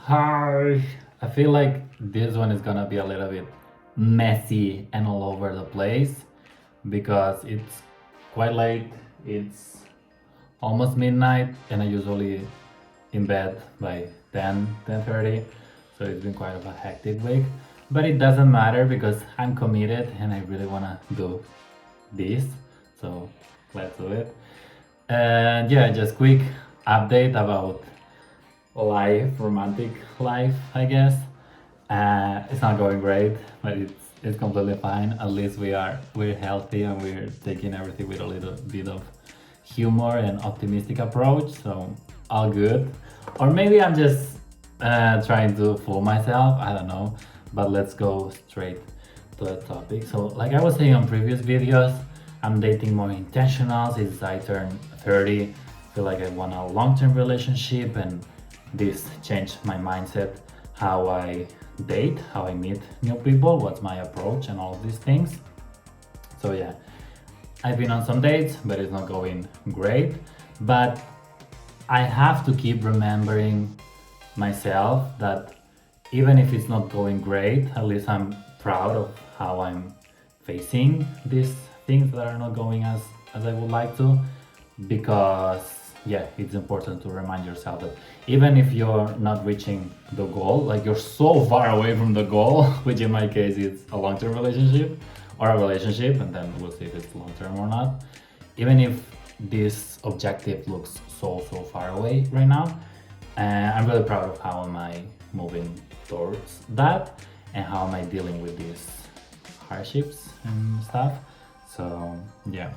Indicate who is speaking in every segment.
Speaker 1: Hi. I feel like this one is gonna be a little bit messy and all over the place because it's quite late. It's almost midnight and I usually in bed by 10:30. So it's been quite of a hectic week. But it doesn't matter because I'm committed and I really wanna do this. So let's do it. And yeah, just quick update about life, romantic life, I guess. It's not going great, but it's completely fine. At least we're healthy and we're taking everything with a little bit of humor and optimistic approach. So all good. Or maybe I'm just trying to fool myself. I don't know. But let's go straight to the topic. So, like I was saying on previous videos, I'm dating more intentional since I turned 30. I feel like I want a long-term relationship, and this changed my mindset, how I date, how I meet new people, what's my approach, and all of these things. So yeah, I've been on some dates, but it's not going great. But I have to keep remembering myself that even if it's not going great, at least I'm proud of how I'm facing these things that are not going as I would like to. Because yeah, it's important to remind yourself that even if you're not reaching the goal, like you're so far away from the goal, which in my case is a long-term relationship or a relationship, and then we'll see if it's long-term or not. Even if this objective looks so far away right now, I'm really proud of how am I moving towards that and how am I dealing with these hardships and stuff. So yeah,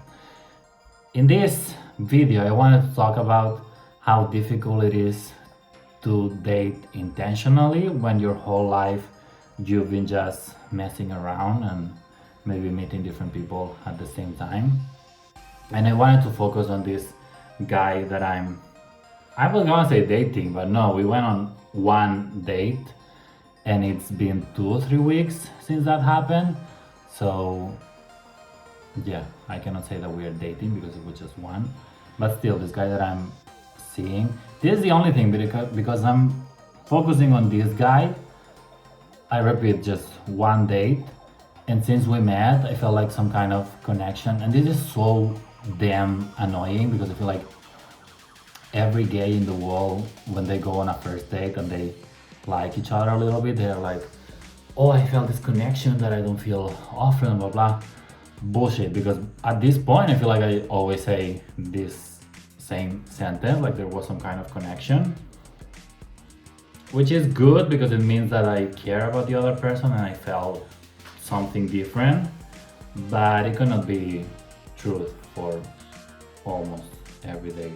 Speaker 1: in this video I wanted to talk about how difficult it is to date intentionally when your whole life you've been just messing around and maybe meeting different people at the same time. And I wanted to focus on this guy that I was gonna say dating, but no, we went on one date and it's been 2 or 3 weeks since that happened. So yeah, I cannot say that we are dating because it was just one. But still, this guy that I'm seeing, this is the only thing because I'm focusing on this guy. I repeat, just one date. And since we met, I felt like some kind of connection. And this is so damn annoying because I feel like every gay in the world, when they go on a first date and they like each other a little bit, they're like, oh, I felt this connection that I don't feel often, blah blah. Bullshit, because at this point I feel like I always say this same sentence, like there was some kind of connection, which is good because it means that I care about the other person and I felt something different, but it cannot be truth for almost every day.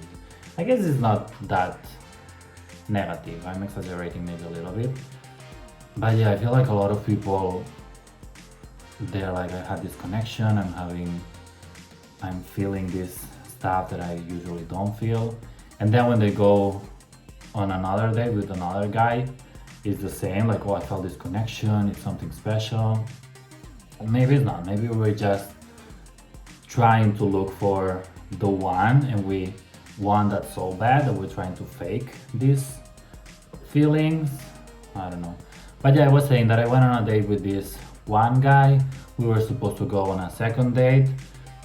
Speaker 1: I guess it's not that negative, I'm exaggerating maybe a little bit, but yeah, I feel like a lot of people, they're like, I had this connection, I'm feeling this stuff that I usually don't feel. And then when they go on another date with another guy, it's the same, like, oh, I felt this connection, it's something special. Maybe it's not, maybe we're just trying to look for the one and we want that so bad that we're trying to fake these feelings. I don't know. But yeah, I was saying that I went on a date with this one guy. We were supposed to go on a second date,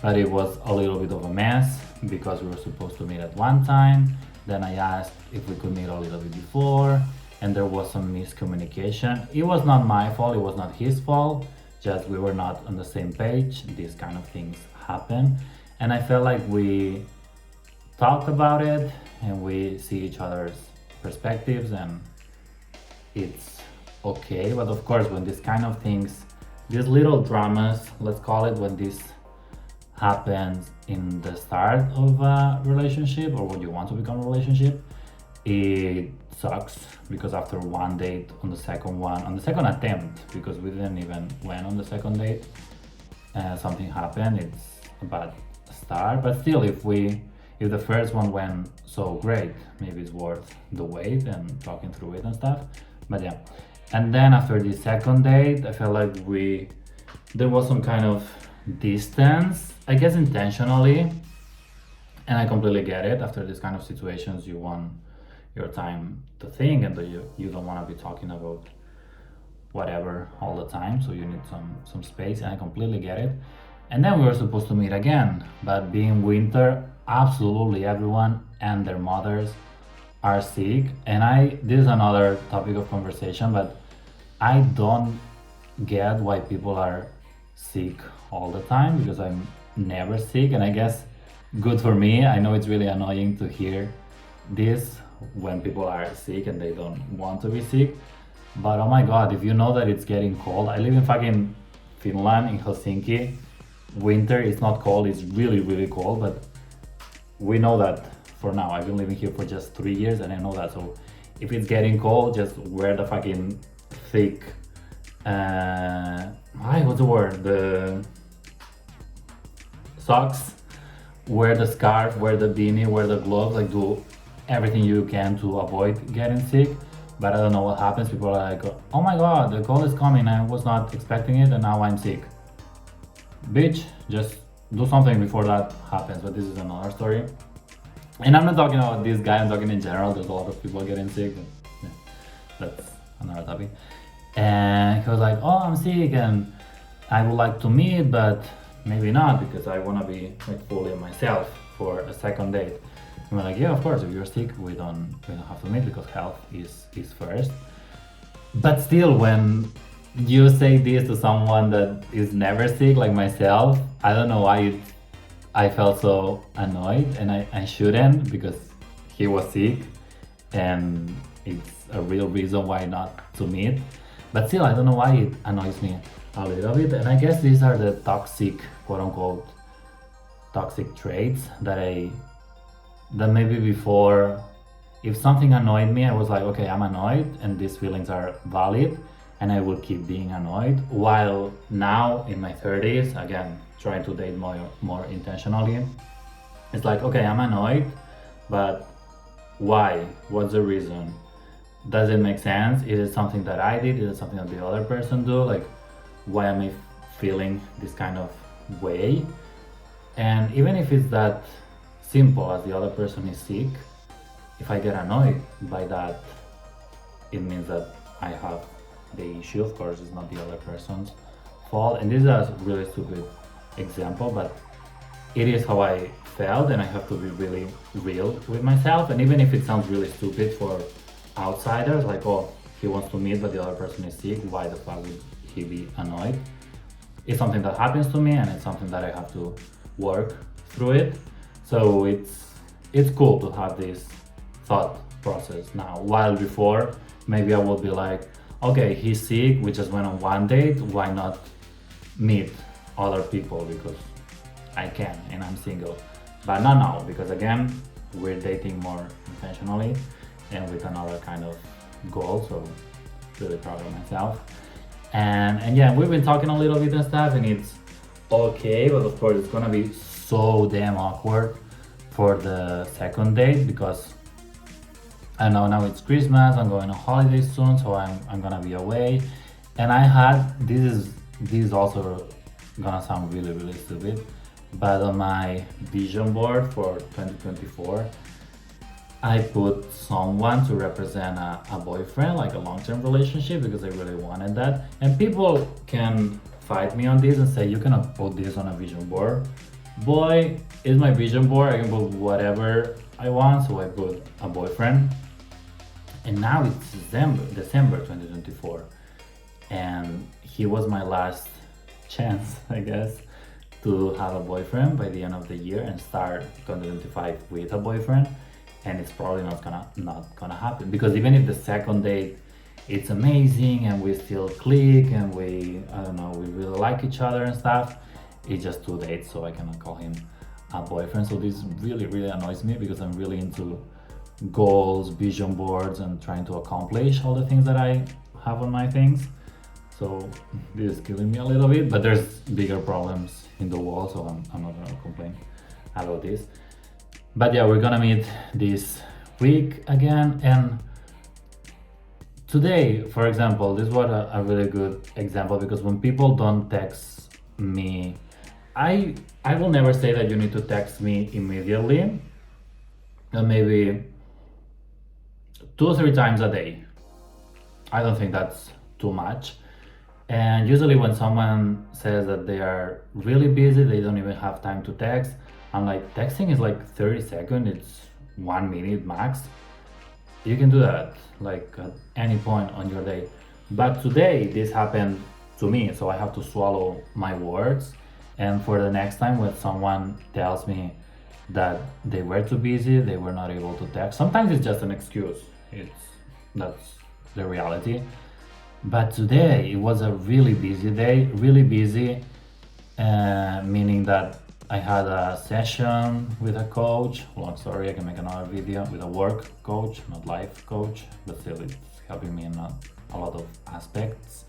Speaker 1: but it was a little bit of a mess because we were supposed to meet at one time. Then I asked if we could meet a little bit before, and there was some miscommunication. It was not my fault, it was not his fault, just we were not on the same page. These kind of things happen. And I felt like we talked about it and we see each other's perspectives and it's okay. But of course, when these kind of things, these little dramas, let's call it, when this happens in the start of a relationship or when you want to become a relationship, it sucks because after one date, on the second attempt, because we didn't even went on the second date, something happened. It's a bad start, but still, if the first one went so great, maybe it's worth the wait and talking through it and stuff. But yeah, and then after the second date, I felt like there was some kind of distance, I guess intentionally, and I completely get it. After these kind of situations, your time to think, and that you don't want to be talking about whatever all the time, so you need some space, and I completely get it. And then we were supposed to meet again, but being winter, absolutely everyone and their mothers are sick. And I this is another topic of conversation, but I don't get why people are sick all the time, because I'm never sick. And I guess good for me. I know it's really annoying to hear this when people are sick and they don't want to be sick. But oh my god, if you know that it's getting cold, I live in fucking Finland, in Helsinki. Winter is not cold, it's really, really cold, but we know that for now. I've been living here for just 3 years and I know that. So if it's getting cold, just wear the fucking thick, what's the word? The socks, wear the scarf, wear the beanie, wear the gloves, like do everything you can to avoid getting sick. But I don't know what happens. People are like, oh my god, the cold is coming. I was not expecting it and now I'm sick. Bitch, just do something before that happens. But this is another story. And I'm not talking about this guy, I'm talking in general. There's a lot of people getting sick. But yeah, that's another topic. And he was like, oh, I'm sick and I would like to meet, but maybe not because I want to be like fully myself for a second date. And we're like, yeah, of course, if you're sick, we don't have to meet because health is first. But still, when you say this to someone that is never sick, like myself, I don't know why I felt so annoyed, and I shouldn't, because he was sick and it's a real reason why not to meet. But still, I don't know why it annoys me a little bit. And I guess these are the toxic, quote unquote, toxic traits that maybe before, if something annoyed me, I was like, okay, I'm annoyed and these feelings are valid and I will keep being annoyed. While now in my 30s, again, trying to date more intentionally, it's like, okay, I'm annoyed, but why? What's the reason? Does it make sense? Is it something that I did? Is it something that the other person do? Like, why am I feeling this kind of way? And even if it's that simple as the other person is sick, if I get annoyed by that, it means that I have the issue. Of course, it's not the other person's fault. And this is a really stupid example, but it is how I felt, and I have to be really real with myself. And even if it sounds really stupid for outsiders, like, oh, he wants to meet but the other person is sick, why the fuck would he be annoyed? It's something that happens to me, and it's something that I have to work through it. So it's cool to have this thought process now, while before maybe I would be like, okay, he's sick, we just went on one date, why not meet other people because I can and I'm single. But not now, because again, we're dating more intentionally and with another kind of goal. So really proud of myself. And yeah, we've been talking a little bit and stuff, and it's okay, but of course it's gonna be so damn awkward for the second date, because I know now it's Christmas, I'm going on holidays soon, so I'm gonna be away. And I had, this is also gonna sound really, really stupid, but on my vision board for 2024, I put someone to represent a boyfriend, like a long-term relationship, because I really wanted that. And people can fight me on this and say, you cannot put this on a vision board. Boy, it's my vision board, I can put whatever I want, so I put a boyfriend. And now it's December 2024. And he was my last chance, I guess, to have a boyfriend by the end of the year and start 2025 with a boyfriend. And it's probably not gonna happen, because even if the second date it's amazing and we still click and we really like each other and stuff, it's just 2 dates, so I cannot call him a boyfriend. So this really, really annoys me, because I'm really into goals, vision boards, and trying to accomplish all the things that I have on my things. So this is killing me a little bit, but there's bigger problems in the world, so I'm not gonna complain about this. But yeah, we're gonna meet this week again. And today, for example, this was a really good example, because when people don't text me, I will never say that you need to text me immediately. And maybe 2 or 3 times a day. I don't think that's too much. And usually, when someone says that they are really busy, they don't even have time to text. I'm like, texting is like 30 seconds, it's 1 minute max. You can do that like at any point on your day. But today, this happened to me, so I have to swallow my words. And for the next time, when someone tells me that they were too busy, they were not able to text, sometimes it's just an excuse. That's the reality. But today it was a really busy day, really busy, meaning that I had a session with a coach. Long story, I can make another video with a work coach, not life coach, but still it's helping me in a lot of aspects.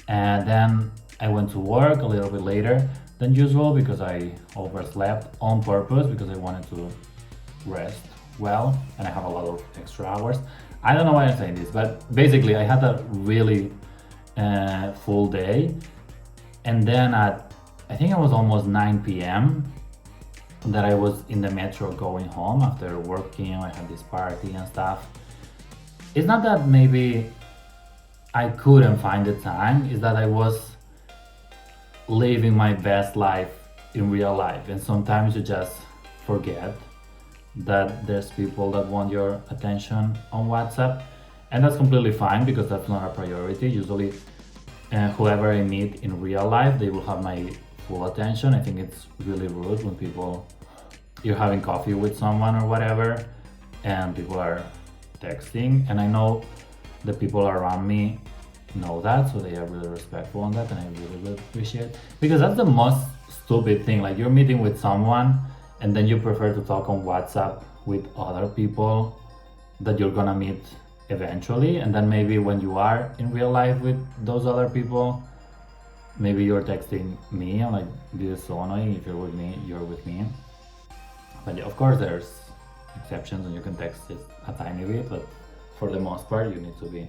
Speaker 1: And then I went to work a little bit later than usual because I overslept on purpose because I wanted to rest well and I have a lot of extra hours. I don't know why I'm saying this, but basically I had a really full day, and then at I think it was almost 9 p.m. that I was in the metro going home after working. I had this party and stuff. It's not that maybe I couldn't find the time, it's that I was living my best life in real life, and sometimes you just forget that there's people that want your attention on WhatsApp, and that's completely fine because that's not a priority. Usually, whoever I meet in real life, they will have my full attention. I think it's really rude when you're having coffee with someone or whatever, and people are texting, and I know the people around me know that, so they are really respectful on that, and I really appreciate it. Because that's the most stupid thing, like you're meeting with someone and then you prefer to talk on WhatsApp with other people that you're gonna meet eventually, and then maybe when you are in real life with those other people, maybe you're texting me. I'm like, this is so annoying. If you're with me, you're with me. But yeah, of course there's exceptions and you can text just a tiny bit, but for the most part you need to be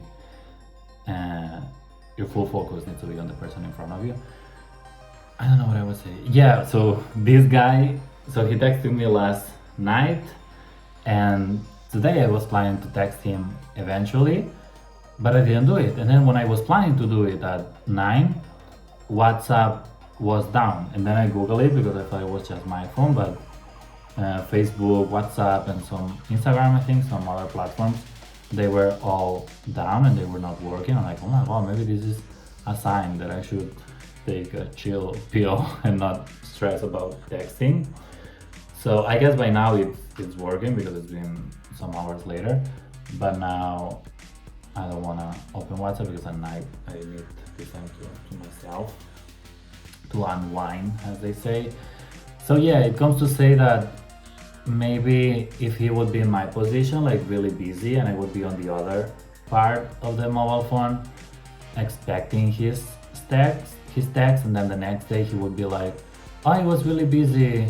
Speaker 1: your full focus needs to be on the person in front of you. I don't know what I was saying. Yeah, so this guy, so he texted me last night, and today I was planning to text him eventually, but I didn't do it. And then when I was planning to do it at 9, WhatsApp was down. And then I Googled it because I thought it was just my phone, but Facebook, WhatsApp, and some Instagram, I think, some other platforms, they were all down and they were not working. I'm like, oh my god, maybe this is a sign that I should take a chill pill and not stress about texting. So I guess by now it's working because it's been some hours later. But now I don't want to open WhatsApp because at night I need this time to myself to unwind, as they say. So yeah, it comes to say that maybe if he would be in my position, like really busy, and I would be on the other part of the mobile phone expecting his text, and then the next day he would be like, oh, I was really busy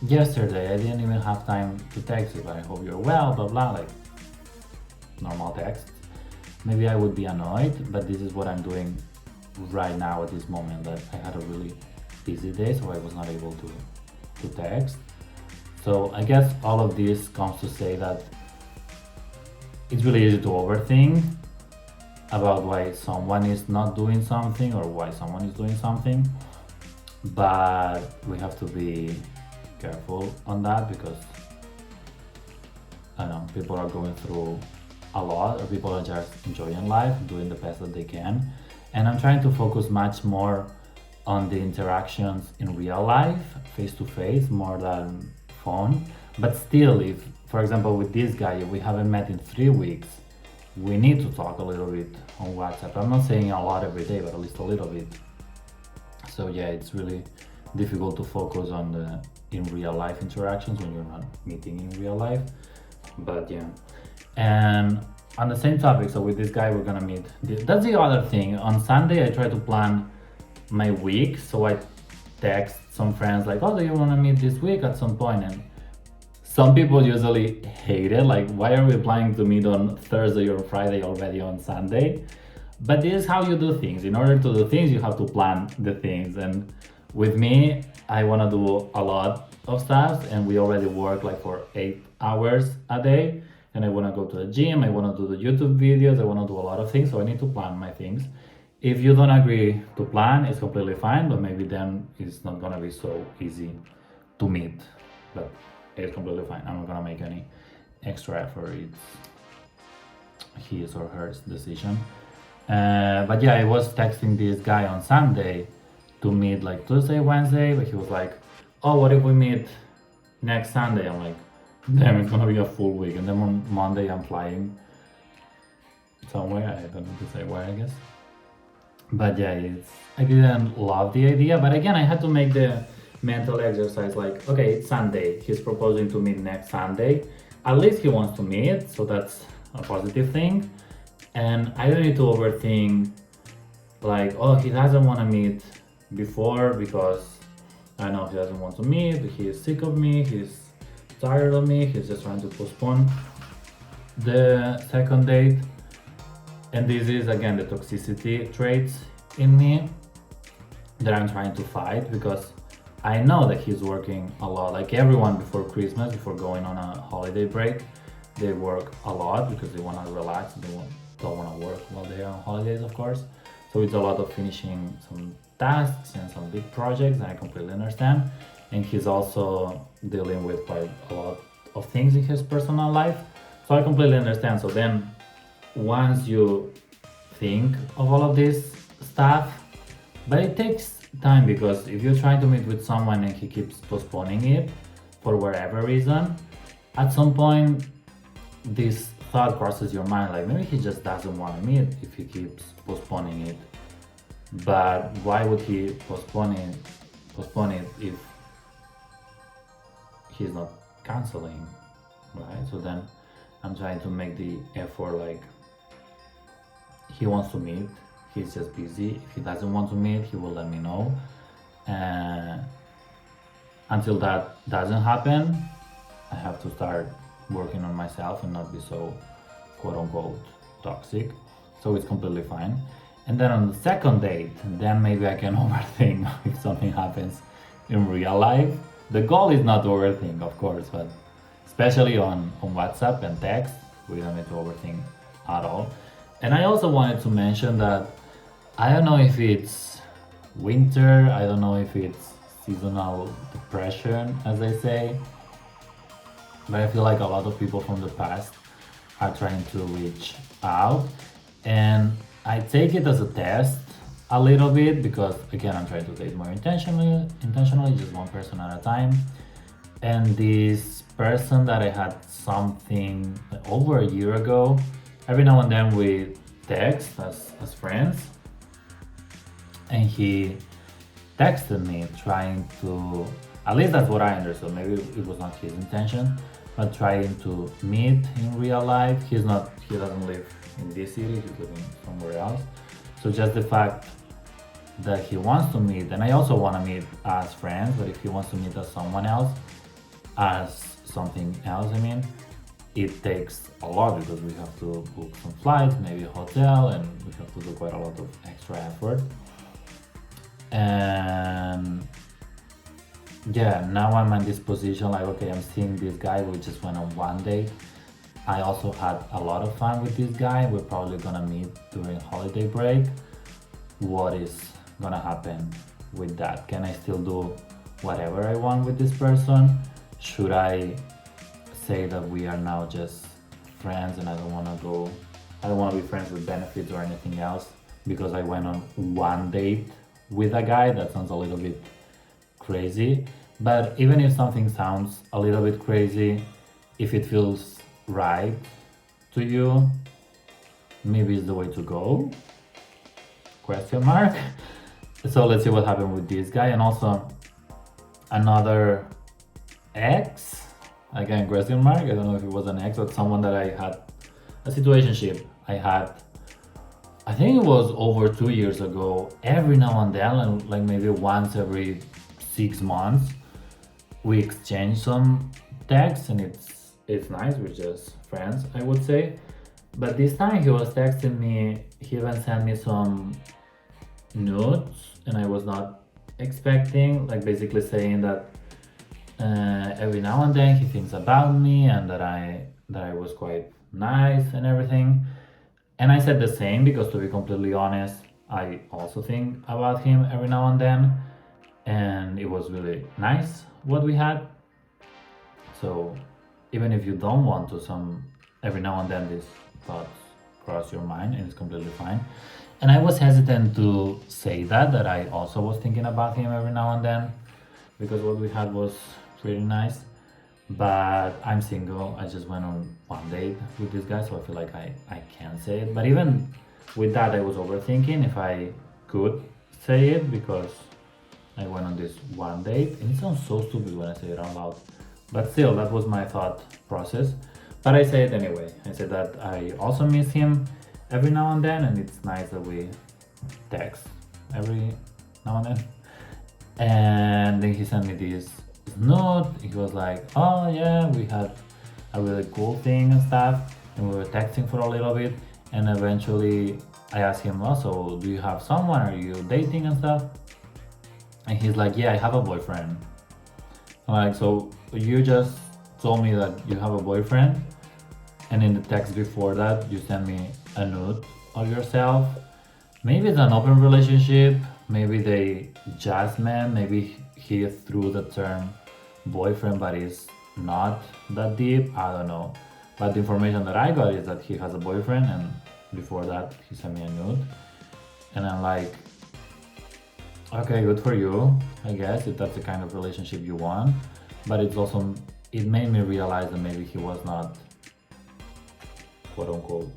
Speaker 1: yesterday, I didn't even have time to text you, but I hope you're well, blah blah, like normal text. Maybe I would be annoyed, but this is what I'm doing right now at this moment, that I had a really busy day, so I was not able to text. So I guess all of this comes to say that it's really easy to overthink about why someone is not doing something or why someone is doing something, but we have to be careful on that because I don't know, people are going through a lot, or people are just enjoying life, doing the best that they can, and I'm trying to focus much more on the interactions in real life, face to face, more than phone. But still, if, for example, with this guy, if we haven't met in 3 weeks, we need to talk a little bit on WhatsApp. I'm not saying a lot every day, but at least a little bit. So yeah, it's really difficult to focus on the in real life interactions when you're not meeting in real life. But yeah, and on the same topic, so with this guy we're gonna meet. That's the other thing. On Sunday I try to plan my week, so I text some friends like, oh, do you want to meet this week at some point? And some people usually hate it, like, why are we planning to meet on Thursday or Friday already on Sunday? But this is how you do things. In order to do things, you have to plan the things. And with me, I want to do a lot of stuff, and we already work like for 8 hours a day. and I want to go to the gym, I want to do the YouTube videos, I want to do a lot of things, so I need to plan my things. If you don't agree to plan, it's completely fine, but maybe then it's not gonna be so easy to meet. But it's completely fine. I'm not gonna make any extra effort. It's his or her decision. But yeah, I was texting this guy on Sunday to meet like Tuesday, Wednesday, but he was like, "Oh, what if we meet next Sunday?" I'm like, "Damn, it's gonna be a full week." And then on Monday, I'm flying somewhere. I don't need to say where, I guess. But yeah, I didn't love the idea. But again, I had to make the mental exercise like, okay, it's Sunday. He's proposing to meet next Sunday. At least he wants to meet, so that's a positive thing. And I don't need to overthink like, oh, he doesn't want to meet before because I know he doesn't want to meet, he's sick of me, he's tired of me, he's just trying to postpone the second date. And this is again the toxicity traits in me that I'm trying to fight, because I know that he's working a lot. Like everyone before Christmas, before going on a holiday break, they work a lot because they want to relax. Don't want to work while they are on holidays, of course. So it's a lot of finishing some tasks and some big projects, and I completely understand. And he's also dealing with quite a lot of things in his personal life. So I completely understand. So then once you think of all of this stuff, but it takes time, because if you're trying to meet with someone and he keeps postponing it for whatever reason, at some point this thought crosses your mind like, maybe he just doesn't want to meet if he keeps postponing it. But why would he postpone it if he's not canceling, right? So then I'm trying to make the effort like, he wants to meet, he's just busy. If he doesn't want to meet, he will let me know. Until that doesn't happen, I have to start working on myself and not be so quote unquote toxic. So it's completely fine. And then on the second date, then maybe I can overthink if something happens in real life. The goal is not to overthink, of course, but especially on WhatsApp and text, we don't need to overthink at all. And I also wanted to mention that I don't know if it's winter, I don't know if it's seasonal depression, as they say, but I feel like a lot of people from the past are trying to reach out, and I take it as a test a little bit, because again, I'm trying to date more intentionally, just one person at a time. And this person that I had something over a year ago, every now and then we text as friends, and he texted me trying to, at least that's what I understood, maybe it was not his intention, but trying to meet in real life. He doesn't live in this city, he's living somewhere else. So just the fact that he wants to meet, and I also want to meet as friends, but if he wants to meet as someone else, as something else, I mean, it takes a lot, because we have to book some flights, maybe a hotel, and we have to do quite a lot of extra effort. And yeah, now I'm in this position like, okay, I'm seeing this guy, we just went on one date. I also had a lot of fun with this guy. We're probably gonna meet during holiday break. What is gonna happen with that? Can I still do whatever I want with this person? Should I say that we are now just friends and I don't wanna be friends with benefits or anything else because I went on one date with a guy? That sounds a little bit crazy. But even if something sounds a little bit crazy, if it feels right to you, maybe it's the way to go? Question mark. So let's see what happened with this guy. And also another ex, again question mark, I don't know if it was an ex or someone that I had a situationship. I think it was over 2 years ago. Every now and then, and like maybe once every 6 months, we exchange some texts, and it's nice. We're just friends, I would say. But this time he was texting me. He even sent me some nudes, and I was not expecting. Like basically saying that every now and then he thinks about me, and that I that I was quite nice and everything. And I said the same because, to be completely honest, I also think about him every now and then, and it was really nice what we had. So even if you don't want to, some every now and then these thoughts cross your mind, and it's completely fine. And I was hesitant to say that I also was thinking about him every now and then, because what we had was pretty nice. But I'm single. I just went on one date with this guy, so I feel like I can say it. But even with that, I was overthinking if I could say it, because I went on this one date, and it sounds so stupid when I say it out loud. But still, that was my thought process. But I say it anyway. I said that I also miss him every now and then, and it's nice that we text every now and then. And then he sent me this note. He was like, "Oh yeah, we had a really cool thing and stuff," and we were texting for a little bit. And eventually, I asked him, "Also, do you have someone? Are you dating and stuff?" And he's like, "Yeah, I have a boyfriend." I'm like, "So you just told me that you have a boyfriend, and in the text before that, you sent me a nude of yourself? Maybe it's an open relationship. Maybe they just met. Maybe he threw the term boyfriend, but it's not that deep. I don't know." But the information that I got is that he has a boyfriend, and before that, he sent me a nude. And I'm like, okay, good for you, I guess, if that's the kind of relationship you want. But it's also, it made me realize that maybe he was not, quote unquote,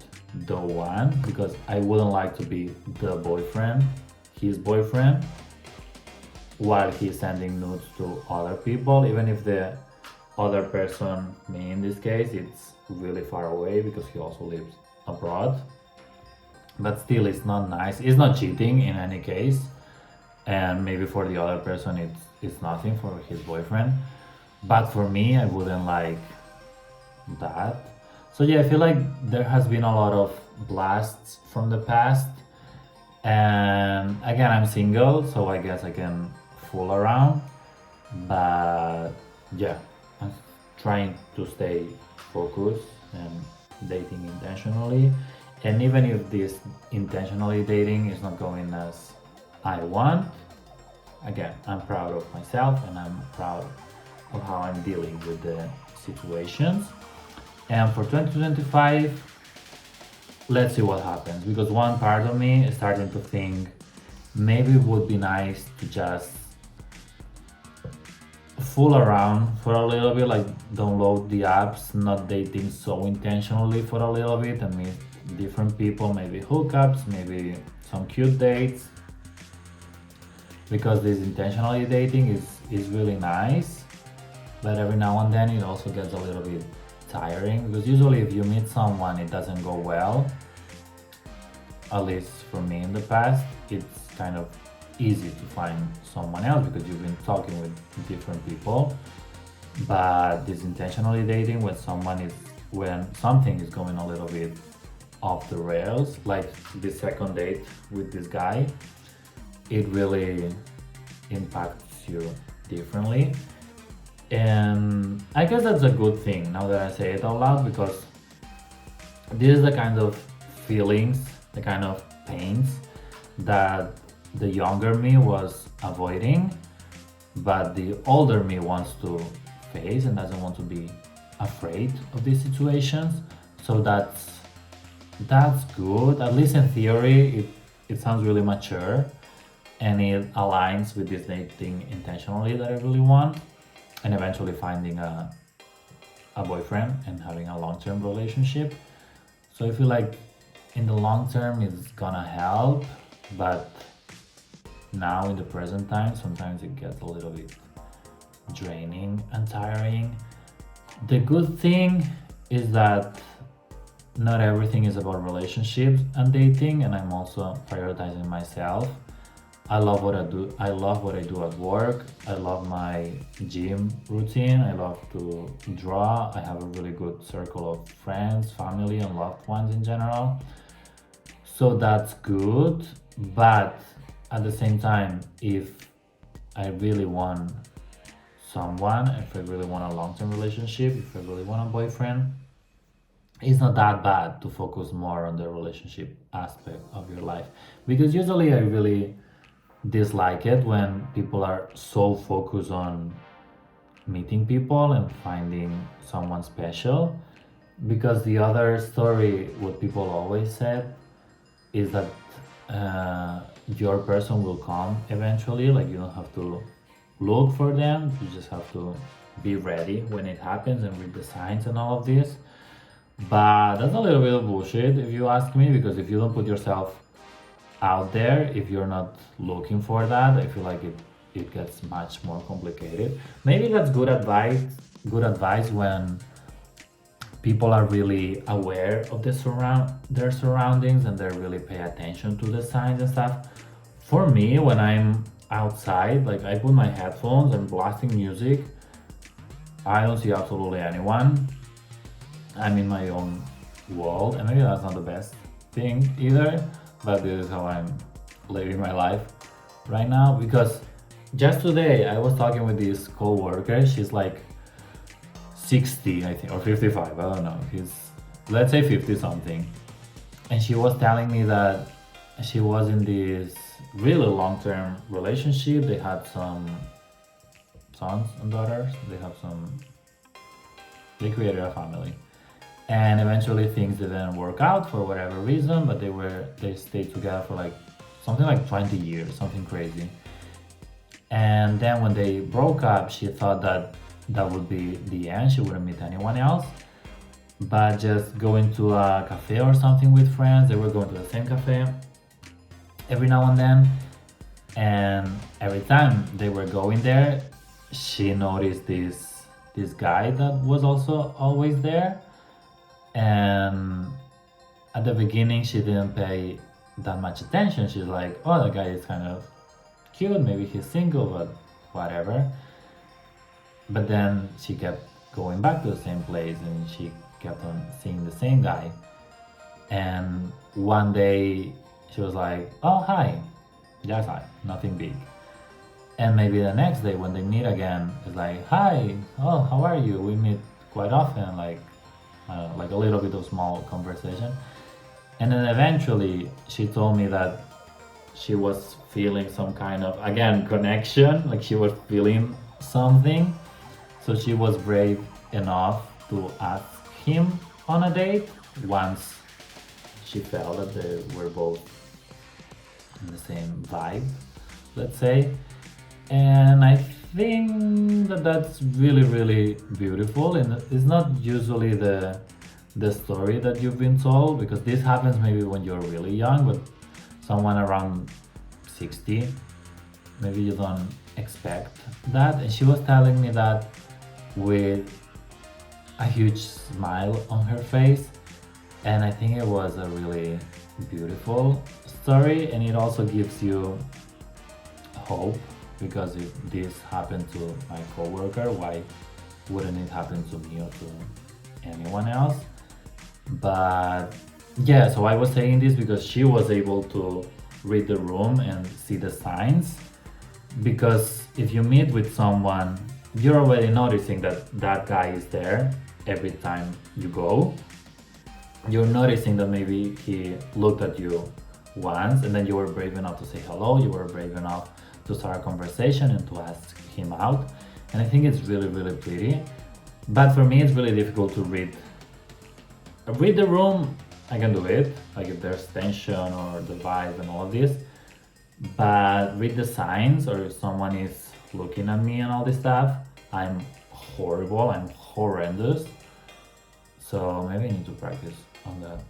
Speaker 1: the one, because I wouldn't like to be the boyfriend, his boyfriend, while he's sending nudes to other people, even if the other person, me in this case, it's really far away because he also lives abroad. But still, it's not nice. It's not cheating in any case, and maybe for the other person, it's nothing for his boyfriend. But for me, I wouldn't like that. So yeah, I feel like there has been a lot of blasts from the past. And again, I'm single, so I guess I can fool around. But yeah, I'm trying to stay focused and dating intentionally. And even if this intentionally dating is not going as I want, again, I'm proud of myself, and I'm proud of how I'm dealing with the situations. And for 2025, let's see what happens, because one part of me is starting to think maybe it would be nice to just fool around for a little bit, like download the apps, not dating so intentionally for a little bit, and meet different people, maybe hookups, maybe some cute dates, because this intentionally dating is really nice. But every now and then it also gets a little bit tiring, because usually if you meet someone it doesn't go well, at least for me in the past, it's kind of easy to find someone else because you've been talking with different people. But this intentionally dating, when something is going a little bit off the rails, like the second date with this guy, it really impacts you differently. And I guess that's a good thing now that I say it out loud, because this is the kind of feelings, the kind of pains that the younger me was avoiding, but the older me wants to face and doesn't want to be afraid of these situations. So that's good. At least in theory, it sounds really mature, and it aligns with this dating intentionally that I really want, and eventually finding a boyfriend and having a long-term relationship. So I feel like in the long term it's gonna help, but now in the present time sometimes it gets a little bit draining and tiring. The good thing is that not everything is about relationships and dating, and I'm also prioritizing myself. I love what I do. I love what I do at work. I love my gym routine. I love to draw. I have a really good circle of friends, family, and loved ones in general. So that's good. But at the same time, if I really want someone, if I really want a long term relationship, if I really want a boyfriend, it's not that bad to focus more on the relationship aspect of your life, because usually I really dislike it when people are so focused on meeting people and finding someone special, because the other story what people always said is that your person will come eventually. Like, you don't have to look for them, you just have to be ready when it happens and read the signs and all of this. But that's a little bit of bullshit if you ask me, because if you don't put yourself out there, if you're not looking for that, I feel like it gets much more complicated. Maybe that's good advice when people are really aware of their surroundings and they really pay attention to the signs and stuff. For me, when I'm outside, like, I put my headphones and blasting music, I don't see absolutely anyone. I'm in my own world, and maybe that's not the best thing either, but this is how I'm living my life right now. Because just today I was talking with this co-worker. She's like 60, I think, or 55, I don't know. He's, let's say, 50 something. And she was telling me that she was in this really long-term relationship. They had some sons and daughters. They created a family. And eventually things didn't work out for whatever reason, but they stayed together for like something like 20 years, something crazy. And then when they broke up, she thought that that would be the end. She wouldn't meet anyone else. But just going to a cafe or something with friends, they were going to the same cafe every now and then. And every time they were going there, she noticed this guy that was also always there. And at the beginning, she didn't pay that much attention. She's like, oh, the guy is kind of cute, maybe he's single, but whatever. But then she kept going back to the same place and she kept on seeing the same guy. And one day she was like, oh, hi, just hi, nothing big. And maybe the next day when they meet again, it's like, hi, oh, how are you? We meet quite often, like a little bit of small conversation. And then eventually she told me that she was feeling some kind of, again, connection, like she was feeling something. So she was brave enough to ask him on a date once she felt that they were both in the same vibe, let's say. And I think that that's really, really beautiful. And it's not usually the story that you've been told, because this happens maybe when you're really young, but someone around 60, maybe you don't expect that. And she was telling me that with a huge smile on her face. And I think it was a really beautiful story, and it also gives you hope, because if this happened to my coworker, why wouldn't it happen to me or to anyone else? But yeah, so I was saying this because she was able to read the room and see the signs. Because if you meet with someone, you're already noticing that that guy is there every time you go. You're noticing that maybe he looked at you once and then you were brave enough to say hello, you were brave enough to start a conversation and to ask him out. And I think it's really, really pretty. But for me, it's really difficult to read the room. I can do it, like if there's tension or the vibe and all of this. But read the signs, or if someone is looking at me and all this stuff, I'm horrible, I'm horrendous. So maybe I need to practice on that.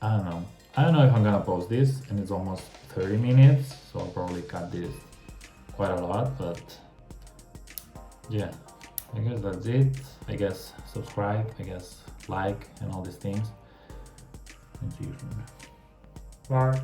Speaker 1: I don't know. I don't know if I'm gonna post this, and it's almost 30 minutes, so I'll probably cut this quite a lot, but yeah, I guess that's it. I guess subscribe, I guess like, and all these things. And see you soon. Bye.